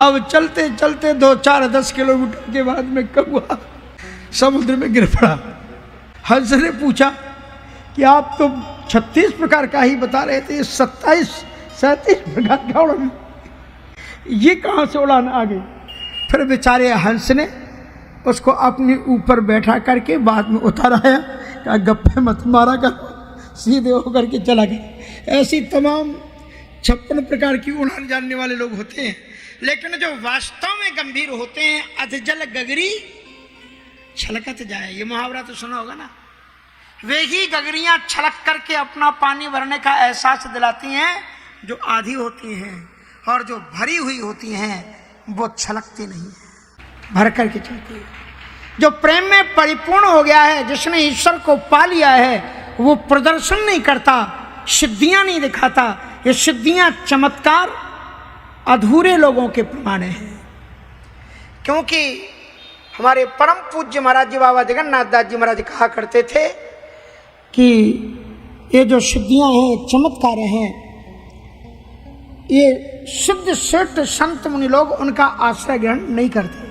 अब चलते चलते 2-4-10 किलोमीटर के बाद में कौआ समुद्र में गिर पड़ा। हंस ने पूछा कि आप तो 36 प्रकार का ही बता रहे थे, 27-37 प्रकार का उड़ान, ये कहाँ से उड़ान आ गई? फिर बेचारे हंस ने उसको अपने ऊपर बैठा करके बाद में उताराया, कहा गप्पे मत मारा कर, सीधे होकर के चला गया। ऐसी तमाम 56 प्रकार की उड़ान जानने वाले लोग होते हैं, लेकिन जो वास्तव में गंभीर होते हैं, अधजल गगरी छलकत जाए, ये मुहावरा तो सुना होगा ना। वे ही गगरियां छलक करके अपना पानी भरने का एहसास दिलाती हैं जो आधी होती हैं, और जो भरी हुई होती हैं वो छलकती नहीं है, भर करके चलती है। जो प्रेम में परिपूर्ण हो गया है, जिसने ईश्वर को पा लिया है, वो प्रदर्शन नहीं करता, सिद्धियां नहीं दिखाता। ये सिद्धियां चमत्कार अधूरे लोगों के प्रमाण हैं। क्योंकि हमारे परम पूज्य महाराज जी बाबा जगन्नाथ दास जी महाराज कहा करते थे कि ये जो सिद्धियां हैं, चमत्कार हैं, ये सिद्ध श्रेष्ठ संत मुनि लोग उनका आश्रय ग्रहण नहीं करते।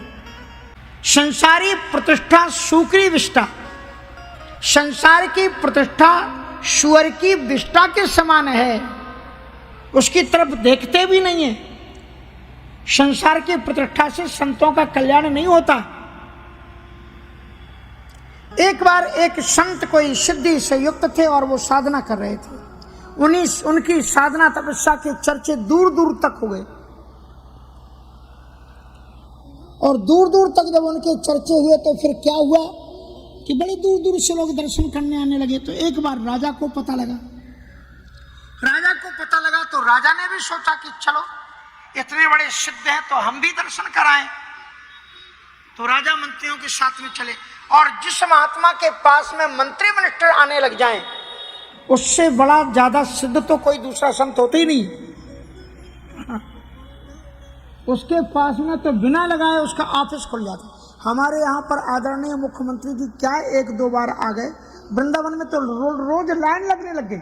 संसारी प्रतिष्ठा सूकरी विष्टा, संसार की प्रतिष्ठा सुअर की विष्टा के समान है, उसकी तरफ देखते भी नहीं है। संसार की प्रतिष्ठा से संतों का कल्याण नहीं होता। एक बार एक संत कोई सिद्धि से युक्त थे और वो साधना कर रहे थे। उनकी साधना तपस्या के चर्चे दूर दूर तक हो गए, और दूर दूर तक जब उनके चर्चे हुए तो फिर क्या हुआ कि बड़े दूर दूर से लोग दर्शन करने आने लगे। तो एक बार राजा को पता लगा, तो राजा ने भी सोचा कि चलो इतने बड़े सिद्ध हैं तो हम भी दर्शन कराएं। तो राजा मंत्रियों के साथ में चले, और जिस महात्मा के पास में मंत्री मिनिस्टर आने लग जाएं, उससे बड़ा ज्यादा सिद्ध तो कोई दूसरा संत होते ही नहीं। उसके पास में तो बिना लगाए उसका ऑफिस खुल जाता। हमारे यहाँ पर आदरणीय मुख्यमंत्री जी क्या 1-2 बार आ गए, वृंदावन में तो रोज लाइन लगने लग गई।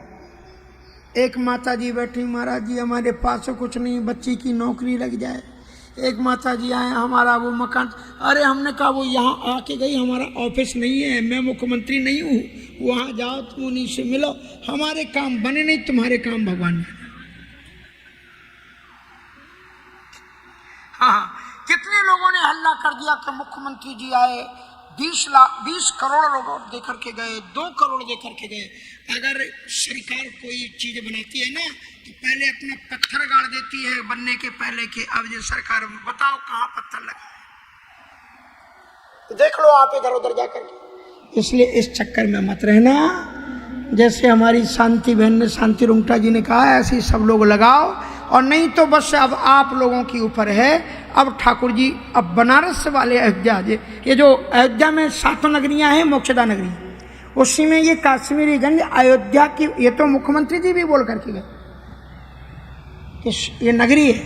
एक माता जी बैठी, महाराज जी हमारे पास कुछ नहीं, बच्ची की नौकरी लग जाए। एक माता जी आए, हमारा वो मकान, अरे हमने कहा वो यहाँ आके गई, हमारा ऑफिस नहीं है, मैं मुख्यमंत्री नहीं हूँ, वहाँ जाओ तुम उन्हीं से मिलो, हमारे काम बने नहीं, तुम्हारे काम भगवान ने। हाँ, कितने लोगों ने हल्ला कर दिया कि मुख्यमंत्री जी आए, 20 करोड़ लोग देकर के गए, 2 करोड़ देकर के गए। अगर सरकार कोई चीज बनाती है ना तो पहले अपना पत्थर गाड़ देती है बनने के पहले कि अब ये सरकार बताओ कहाँ पत्थर लगा, तो देख लो आप इधर उधर जाकर। इसलिए इस चक्कर में मत रहना। जैसे हमारी शांति बहन ने, शांति रुंगटा जी ने कहा, ऐसे सब लोग लगाओ, और नहीं तो बस अब आप लोगों के ऊपर है। अब ठाकुर जी, अब बनारस वाले अयोध्या, ये जो अयोध्या में 7 नगरियां हैं, मोक्षदा नगरी, उसी में ये काश्मीरीगंज अयोध्या की, ये तो मुख्यमंत्री जी भी बोल करके गए कि ये नगरी है,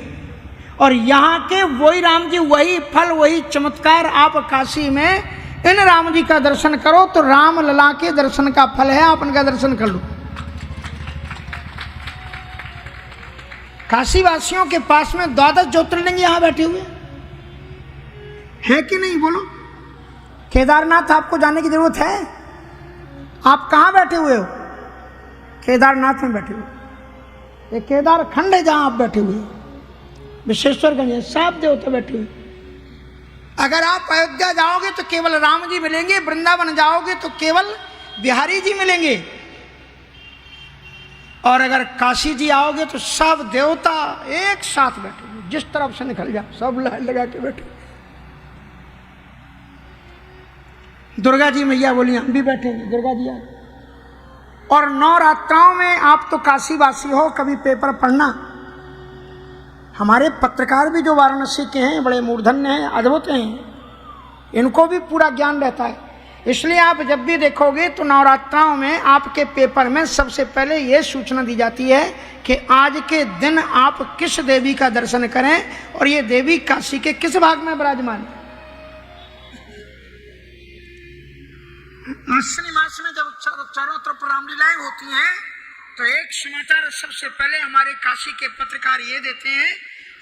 और यहाँ के वही राम जी, वही फल, वही चमत्कार। आप काशी में इन राम जी का दर्शन करो तो राम लला के दर्शन का फल है, आप इनका दर्शन कर लो। काशी वासियों के पास में 12 ज्योतिर्लिंग यहाँ बैठे हुए हैं कि नहीं, बोलो। केदारनाथ आपको जाने की जरूरत है? आप कहाँ बैठे हुए हो? केदारनाथ में बैठे हुए। ये केदार खंड है जहाँ आप बैठे हुए, विश्वेश्वरगंज है, सब देवता बैठे हुए। अगर आप अयोध्या जाओगे तो केवल राम जी मिलेंगे, वृंदावन जाओगे तो केवल बिहारी जी मिलेंगे, और अगर काशी जी आओगे तो सब देवता एक साथ बैठे हुए। जिस तरफ से निकल जाओ सब लाइन लगा के बैठे। दुर्गा जी मैया बोली हम भी बैठेंगे, दुर्गा जी आए। और नवरात्राओं में आप तो काशीवासी हो, कभी पेपर पढ़ना। हमारे पत्रकार भी जो वाराणसी के हैं बड़े मूर्धन्य हैं, अद्भुत हैं, इनको भी पूरा ज्ञान रहता है। इसलिए आप जब भी देखोगे तो नवरात्राओं में आपके पेपर में सबसे पहले ये सूचना दी जाती है कि आज के दिन आप किस देवी का दर्शन करें, और ये देवी काशी के किस भाग में विराजमान है। आश्विनी मास में जब चारों तरफ रामलीलाएं होती हैं तो एक समाचार सबसे पहले हमारे काशी के पत्रकार ये देते हैं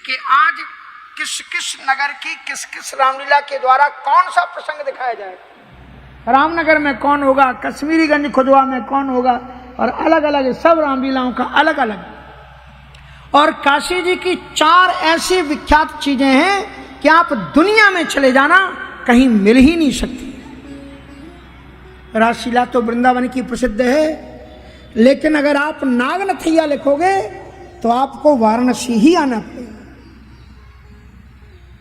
कि आज किस किस नगर की किस किस रामलीला के द्वारा कौन सा प्रसंग दिखाया जाएगा। रामनगर में कौन होगा, कश्मीरीगंज खुदवा में कौन होगा, और अलग अलग सब रामलीलाओं का अलग अलग। और काशी जी की 4 ऐसी विख्यात चीजें हैं कि आप दुनिया में चले जाना कहीं मिल ही नहीं सकती। रासलीला तो वृंदावन की प्रसिद्ध है, लेकिन अगर आप नागनथैया लिखोगे तो आपको वाराणसी ही आना पड़ेगा।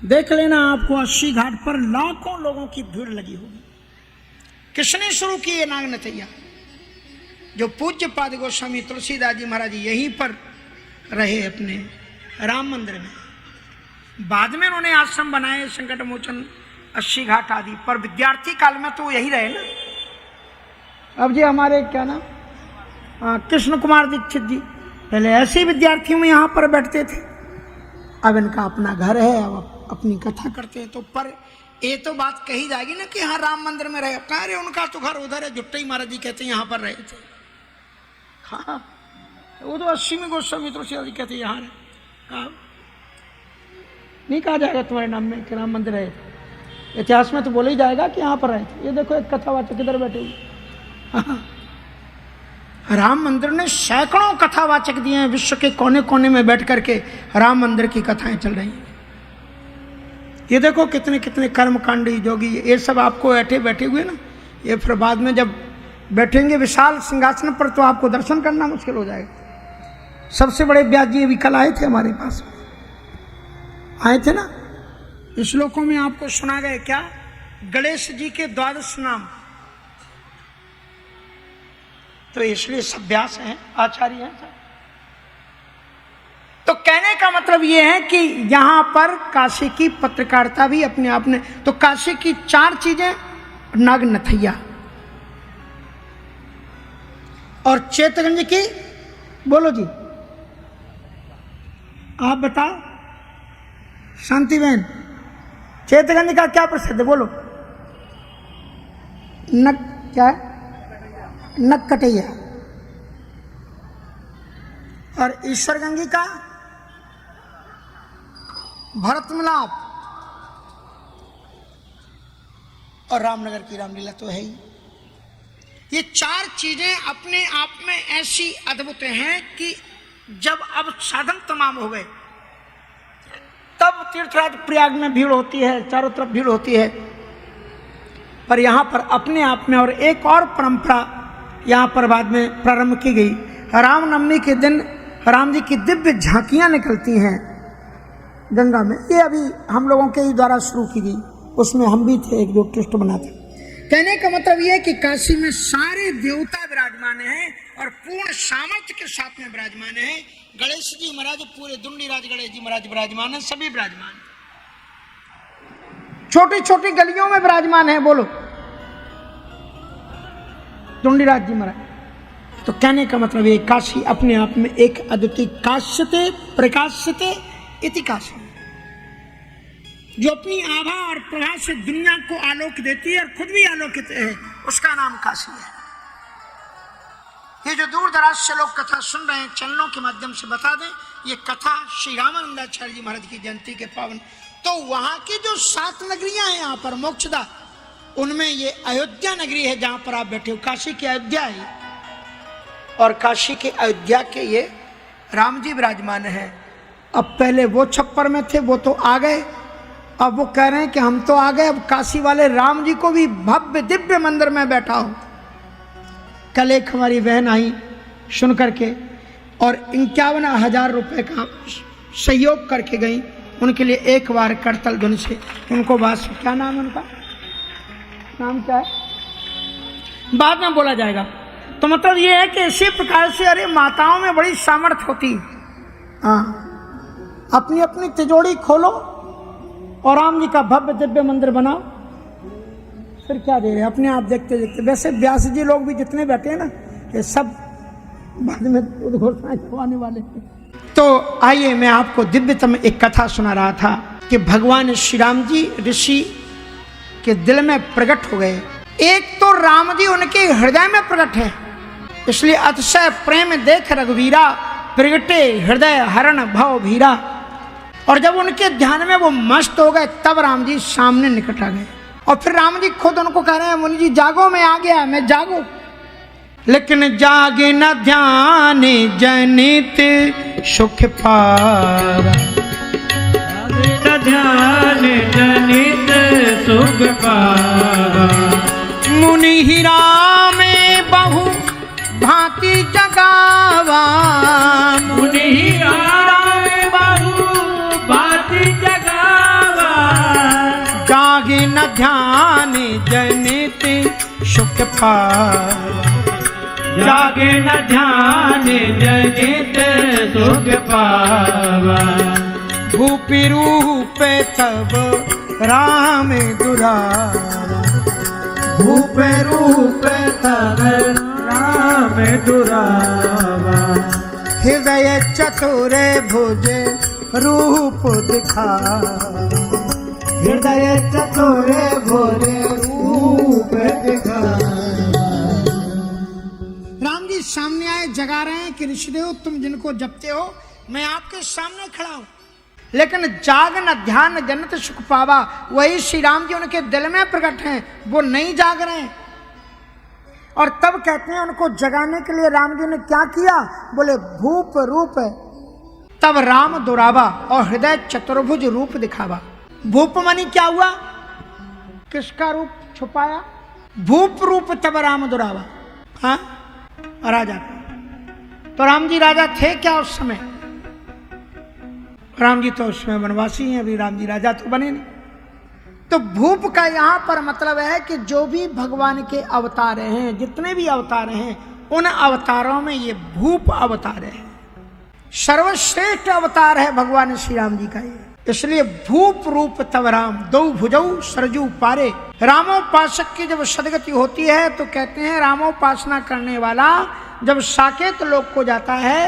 देख लेना, आपको 80 घाट पर लाखों लोगों की भीड़ लगी होगी। किसने शुरू की है नागनथैया? जो पूज्य पाद गोस्वामी तुलसीदास जी महाराज यहीं पर रहे अपने राम मंदिर में। बाद में उन्होंने आश्रम बनाए, संकट मोचन, 80 घाट आदि, पर विद्यार्थी काल में तो यही रहे ना। अब जी हमारे क्या नाम, कृष्ण कुमार दीक्षित जी पहले ऐसे विद्यार्थियों में यहाँ पर बैठते थे। अब इनका अपना घर है, अब अपनी कथा करते हैं। तो पर ये तो बात कही जाएगी ना कि हाँ राम मंदिर में रहे। कह रहे उनका तो घर उधर है, जुट्टी महाराज जी कहते हैं यहाँ पर रहे थे। हाँ वो तो 80 में गोस्वामी तुलसीदास जी कहते यहाँ रहे। कहा नहीं कहा जाएगा तुम्हारे नाम में कि राम मंदिर है। इतिहास में तो बोला ही जाएगा कि यहाँ पर रहे थे। ये देखो एक कथावाचक इधर बैठे हुए। राम मंदिर ने सैकड़ों कथावाचक दिए हैं। विश्व के कोने कोने में बैठ करके राम मंदिर की कथाएं चल रही हैं। ये देखो कितने कितने कर्मकांडी जोगी, ये सब आपको बैठे हुए ना। ये फिर बाद में जब बैठेंगे विशाल सिंहासन पर तो आपको दर्शन करना मुश्किल हो जाएगा। सबसे बड़े व्यास जी अभी कल आए थे हमारे पास, आए थे ना। इस श्लोकों में आपको सुना गया क्या, गणेश जी के 12 नाम। तो इसलिए सब व्यास हैं, आचार्य हैं सब। तो कहने का मतलब यह है कि यहां पर काशी की पत्रकारिता भी अपने आप में। तो काशी की 4 चीजें, नागनथैया और चैतगंज की, बोलो जी आप बताओ शांति बहन, चैतगंज का क्या प्रसिद्ध है बोलो। नक क्या है, नक्कटैया। और ईश्वरगंगी का भरत मिलाप। और रामनगर की रामलीला तो है ही। ये 4 चीजें अपने आप में ऐसी अद्भुत हैं कि जब अब साधन तमाम हो गए तब तीर्थराज प्रयाग में भीड़ होती है, चारों तरफ भीड़ होती है। पर यहाँ पर अपने आप में और एक और परंपरा यहाँ पर बाद में प्रारंभ की गई। रामनवमी के दिन राम जी की दिव्य झांकियाँ निकलती हैं गंगा में। ये अभी हम लोगों के ही द्वारा शुरू की गई, उसमें हम भी थे, एक दो ट्रस्ट बनाते। कहने का मतलब ये है कि काशी में सारे देवता विराजमान हैं और पूर्ण सामर्थ्य के साथ में विराजमान हैं। गणेश जी महाराज पूरे दुंडीराज गणेश जी महाराज विराजमान है, सभी विराजमान। छोटी छोटी गलियों में विराजमान है, बोलो दुंडीराज जी महाराज। तो कहने का मतलब ये काशी अपने आप में एक अद्वितीय काश्यते प्रकाश्यते इति काशी, जो अपनी आभा और प्रभा से दुनिया को आलोक देती है और खुद भी आलोकित है, उसका नाम काशी है। ये जो दूर दराज से लोग कथा सुन रहे हैं, चैनलों के माध्यम से बता दें, ये कथा श्री रामानंदाचार्य जी महाराज की जयंती के पावन। तो वहां की जो 7 नगरियां हैं यहाँ पर मोक्षदा, उनमें ये अयोध्या नगरी है जहां पर आप बैठे हो। काशी की अयोध्या है और काशी के अयोध्या के ये राम जी विराजमान है। अब पहले वो छप्पर में थे, वो तो आ गए। अब वो कह रहे हैं कि हम तो आ गए, अब काशी वाले राम जी को भी भव्य दिव्य मंदिर में बैठा हो। कल एक हमारी बहन आई सुन करके और 51,000 रुपए का सहयोग करके गई। उनके लिए एक बार करतल ध्वनि से उनको बात, क्या नाम है उनका, नाम क्या है, बाद में बोला जाएगा। तो मतलब ये है कि इसी प्रकार से अरे माताओं में बड़ी सामर्थ्य होती। हाँ, अपनी अपनी तिजोरी खोलो और राम जी का भव्य दिव्य मंदिर बनाओ। फिर क्या दे रहे अपने आप देखते देखते। वैसे व्यास जी लोग भी जितने बैठे हैं ना, ये सब बाद में उद्घोषणाएं करवाने वाले। तो आइए मैं आपको दिव्यतम एक कथा सुना रहा था कि भगवान श्री राम जी ऋषि के दिल में प्रकट हो गए। एक तो राम जी उनके हृदय में प्रकट है, इसलिए अतिशय प्रेम देख रघुवीरा, प्रगटे हृदय हरण भव भीरा। और जब उनके ध्यान में वो मस्त हो गए तब राम जी सामने निकट आ गए और फिर राम जी खुद उनको कह रहे हैं मुनि जी जागो, मैं आ गया, मैं जागो। लेकिन जागे न ध्यान जनित सुख पारा, जागे न ध्यान जनित सुख पारा। मुनि ही राम बहु भांति जगावा, मुनि ही राम बहु भांति जगावा। जागे न ध्यान जनित सुख पारा, जागे न ध्यान जनित सुख पावा। भूपि रूप तब राम दुरावा, भूप रूप तब राम दुरावा। हृदय चतुर भुज रूप दिखावा, हृदय चतुर भुज रूप दिखावा। राम जी सामने आए, जगा रहे हैं कि ऋषिदेव तुम जिनको जपते हो मैं आपके सामने खड़ा हूं। लेकिन जाग न ध्यान जनित सुख पावा, वही श्री राम जी उनके दिल में प्रकट हैं, वो नहीं जाग रहे हैं। और तब कहते हैं उनको जगाने के लिए राम जी ने क्या किया, बोले भूप रूप तब राम दुरावा और हृदय चतुर्भुज रूप दिखावा। भूप मानी क्या हुआ, किसका रूप छुपाया, भूप रूप तब राम दुरावा। हाँ राजा, तो राम जी राजा थे क्या उस समय, राम जी तो उसमें वनवासी हैं, अभी राम जी राजा तो बने नहीं। तो भूप का यहां पर मतलब है कि जो भी भगवान के अवतार हैं, जितने भी अवतार हैं, उन अवतारों में ये भूप अवतार है, सर्वश्रेष्ठ अवतार है भगवान श्री राम जी का ये। इसलिए भूप रूप तब राम दो भुजऊ सरजू पारे। रामोपासक की जब सदगति होती है तो कहते हैं रामोपासना करने वाला जब साकेत लोक को जाता है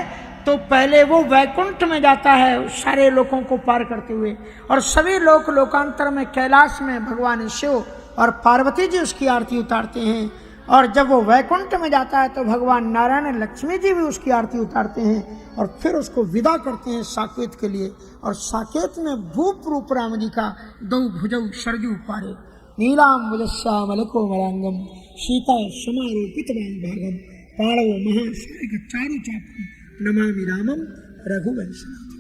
तो पहले वो वैकुंठ में जाता है सारे लोकों को पार करते हुए, और सभी लोक लोकांतर में कैलाश में भगवान शिव और पार्वती जी उसकी आरती उतारते हैं। और जब वो वैकुंठ में जाता है तो भगवान नारायण लक्ष्मी जी भी उसकी आरती उतारते हैं और फिर उसको विदा करते हैं साकेत के लिए। और साकेत में भूप रूप राम जी का दो भुजौ सरजू पारे, नीलाम वजस्यामलको मलांगम सीता समारोपित भागम पाणव महासारिक चारु चापम नमामि रामम रघुवंशनाथम।